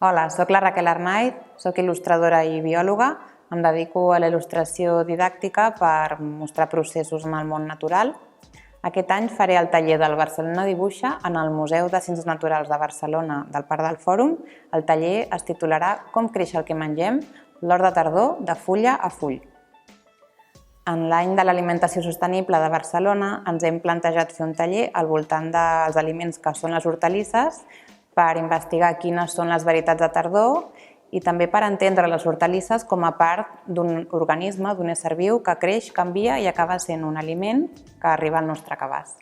Hola, soc la Raquel Arnaiz, soc il·lustradora i biòloga. Em dedico a la il·lustració didàctica per mostrar processos en el món natural. Aquest any faré el taller del Barcelona Dibuixa en el Museu de Ciències Naturals de Barcelona del Parc del Fòrum. El taller es titularà Com creix el que mengem, l'hort de tardor, de fulla a full. En l'any de l'alimentació sostenible de Barcelona ens hem plantejat fer un taller al voltant dels aliments que són les hortalisses per investigar quines són les varietats de tardor i també per entendre les hortalisses com a part d'un organisme, d'un ésser viu que creix, canvia i acaba sent un aliment que arriba al nostre cabàs.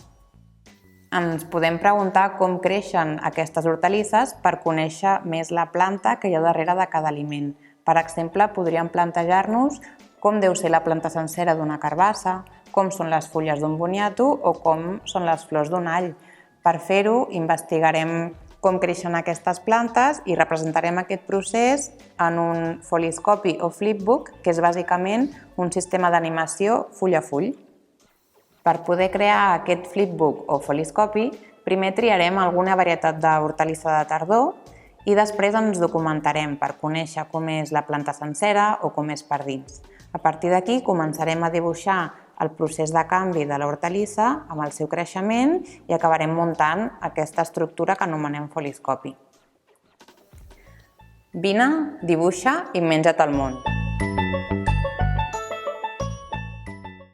Ens podem preguntar com creixen aquestes hortalisses per conèixer més la planta que hi ha darrere de cada aliment. Per exemple, podríem plantejar-nos com deu ser la planta sencera d'una carbassa, com són les fulles d'un boniato o com són les flors d'un all. Per fer-ho, investigarem com creixen aquestes plantes i representarem aquest procés en un foliscopi o flipbook, que és bàsicament un sistema d'animació full a full. Per poder crear aquest flipbook o foliscopi, primer triarem alguna varietat d'hortalissa de tardor i després ens documentarem per conèixer com és la planta sencera o com és per dins. A partir d'aquí començarem a dibuixar el procés de canvi de l'hortalissa amb el seu creixement i acabarem muntant aquesta estructura que anomenem foliscopi. Vine, dibuixa i menja't el món!